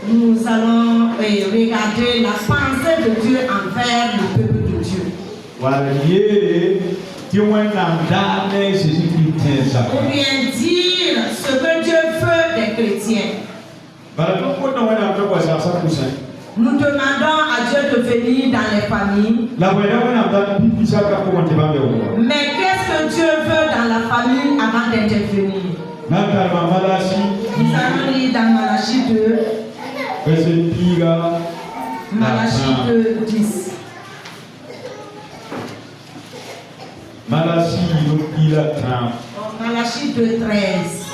Nous allons regarder la pensée de Dieu envers le peuple de Dieu. Ou bien dire ce que Dieu veut des chrétiens. Nous demandons à Dieu de venir dans les familles. Mais qu'est-ce que Dieu veut dans la famille avant d'intervenir? Nous allons lire dans Malachie 2. Malachie 2, 10. Malachie 2, 13.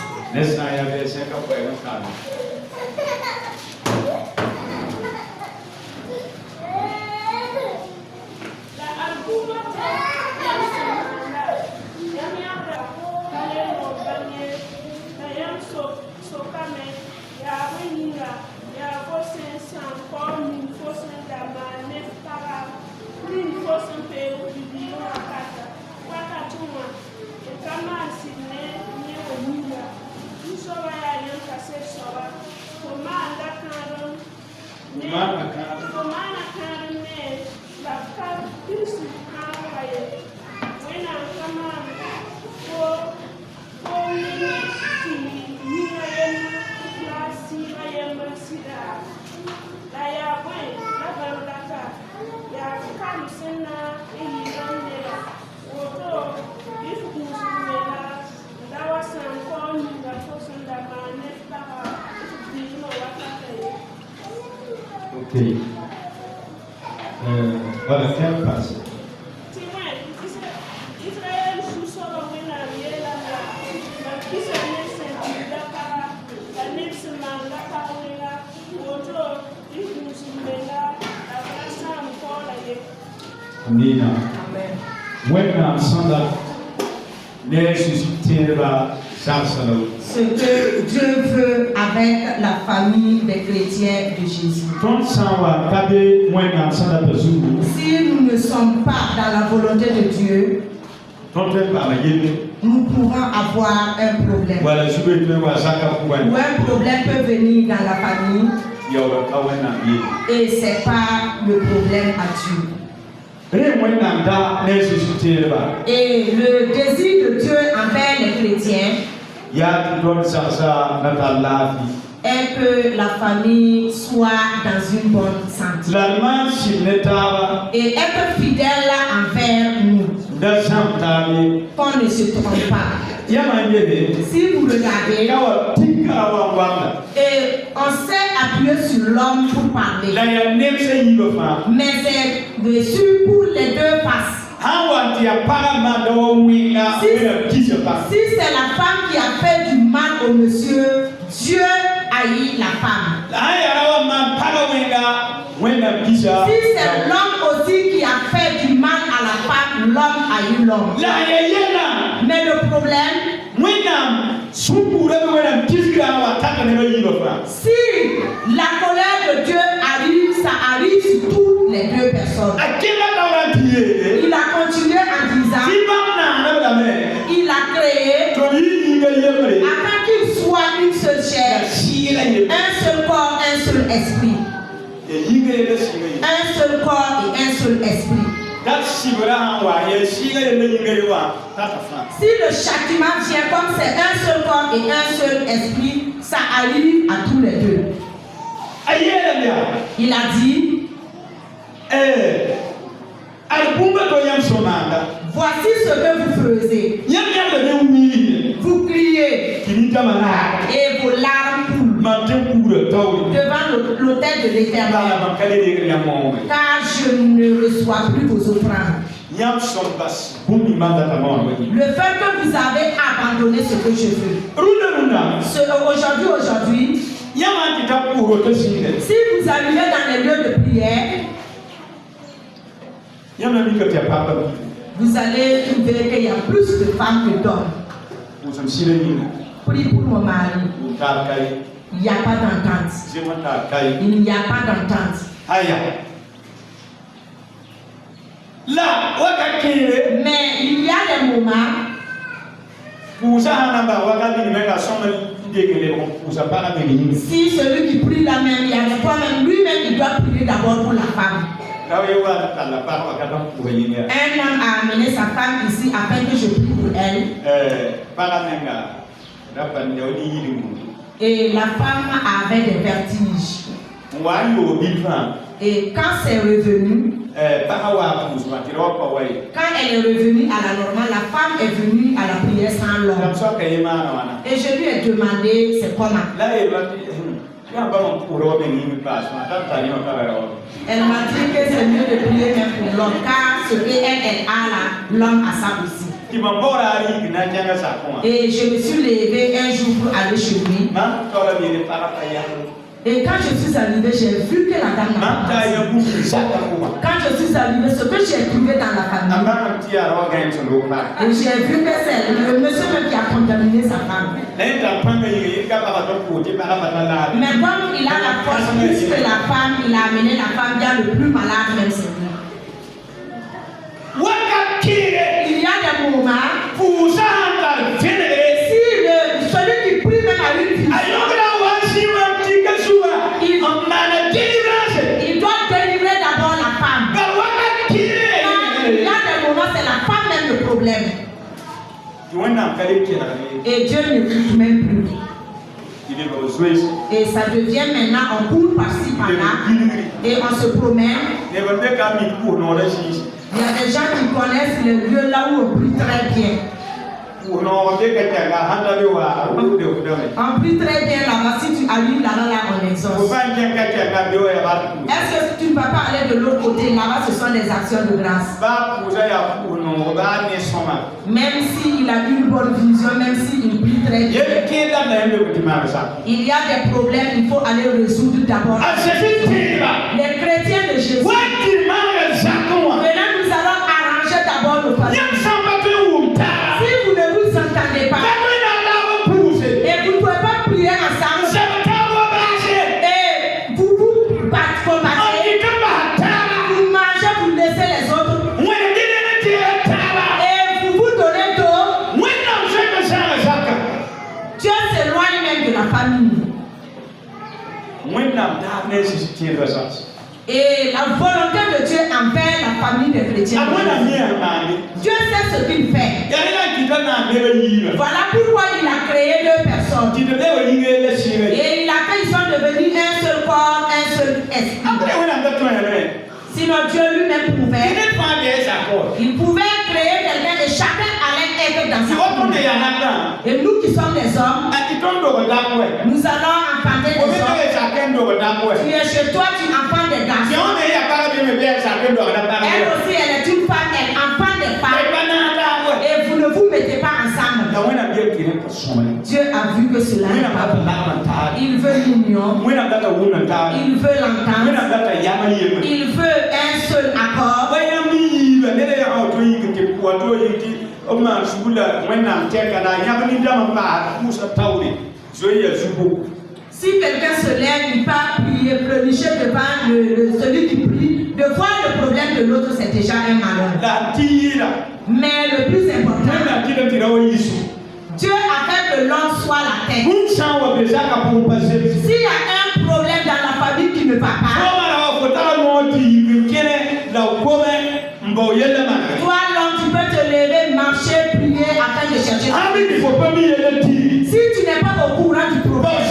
Okay. Voilà, quel passe? Amina. When I'm Sanda, ce que Dieu veut avec la famille des chrétiens de Jésus. Si nous ne sommes pas dans la volonté de Dieu, nous pourrons avoir un problème. Ou un problème peut venir dans la famille et ce n'est pas le problème à Dieu. Et le désir de Dieu envers les chrétiens est que la famille soit dans une bonne santé et être fidèle envers nous, qu'on ne se trompe pas. Si vous regardez, et on s'est appuyé sur l'homme pour parler, mais c'est dessus pour les deux faces. Si c'est la femme qui a fait du mal au monsieur, Dieu haït la femme. Si c'est l'homme aussi qui a fait du mal à la femme, l'homme haït l'homme. Mais le problème, si la colère de Dieu arrive, ça arrive sur toutes les deux personnes. Il a continué en disant, il a créé afin qu'il soit une seule chair, un seul corps, un seul esprit. Un seul corps et un seul esprit. Si le châtiment vient comme c'est un seul corps et un seul esprit, ça arrive à tous les deux. Il a dit, voici ce que vous faisiez. Vous criez et vos larmes coulent devant l'autel de l'Éternel, car je ne reçois plus vos offrandes. Le fait que vous avez abandonné ce que je veux. Aujourd'hui, si vous arrivez dans les lieux de prière, vous allez trouver qu'il y a plus de femmes que d'hommes. Prie pour mon mari. Il n'y a pas d'entente. Il n'y a pas d'entente. Mais il y a des moments Si celui qui prie la même, il y a toi-même, lui-même, il doit prier d'abord pour la femme. Un homme a amené sa femme ici afin que je prie pour elle. Et la femme avait des vertiges. Et quand c'est revenu, quand elle est revenue à la normale, la femme est venue à la prière sans l'homme. Et je lui ai demandé c'est comment. Elle m'a dit que c'est mieux de prier même pour l'homme, car ce qu'elle a là, l'homme a ça aussi. Et je me suis levé un jour pour aller chez lui. Et quand je suis arrivé, j'ai vu que la dame n'a pas passé. Quand je suis arrivé, ce que j'ai trouvé dans la famille, et j'ai vu que c'est le monsieur même qui a contaminé sa femme. Mais comme il a la force plus que la femme, il a amené la femme bien le plus malade même c'est lui. Il y a des moments où si celui qui prie même à une fille, il doit délivrer d'abord la femme. Il y a des moments c'est la femme même le problème. Et Dieu ne coûte même plus. Et ça devient maintenant, on court par-ci par-là et on se promène. Il y a des gens qui connaissent le lieu là où on prie très bien. On prie très bien là-bas. Si tu arrives là-bas, on exauce. Est-ce que tu ne vas pas aller de l'autre côté? Là-bas, ce sont des actions de grâce. Même s'il a une bonne vision, même s'il prie très bien, il y a des problèmes, il faut aller résoudre d'abord. Les chrétiens de Jésus. Maintenant, nous allons arranger d'abord le passé. Si vous ne vous entendez pas, et vous ne pouvez pas prier ensemble, et vous vous combattez, vous mangez, vous laissez les autres, et vous vous donnez d'eau, Dieu s'éloigne même de la famille. Et la volonté de Dieu envers la famille des chrétiens. Dieu sait ce qu'il fait. Voilà pourquoi il a créé deux personnes. Et il a fait, ils sont devenus un seul corps, un seul esprit. Sinon Dieu lui-même pouvait. Il pouvait créer quelqu'un et chacun allait être dans sa famille. Et nous qui sommes des hommes, nous allons enfanter des hommes. Tu es chez toi, tu enfantes des garçons. Elle aussi, elle est une femme, elle enfante des femmes. Et vous ne vous mettez pas ensemble. Dieu a vu que cela n'est pas bon. Il veut l'union. Il veut l'entente. Il veut un seul accord. Si quelqu'un se lève, il part prier, pleurnicher devant celui qui prie, de voir le problème de l'autre, c'est déjà un malheur. Mais le plus important, Dieu a fait que l'homme soit la tête. S'il y a un problème dans la famille qui ne va pas, toi l'homme, tu peux te lever, marcher, prier afin de chercher. Si tu n'es pas au courant du problème,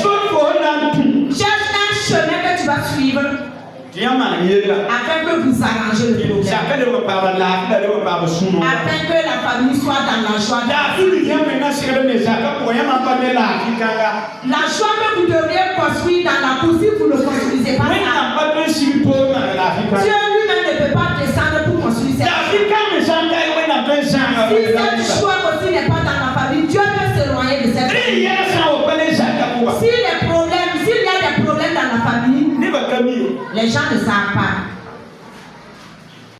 cherche un chemin que tu vas suivre afin que vous arrangez le problème. Afin que la famille soit dans la joie. La joie que vous devriez construire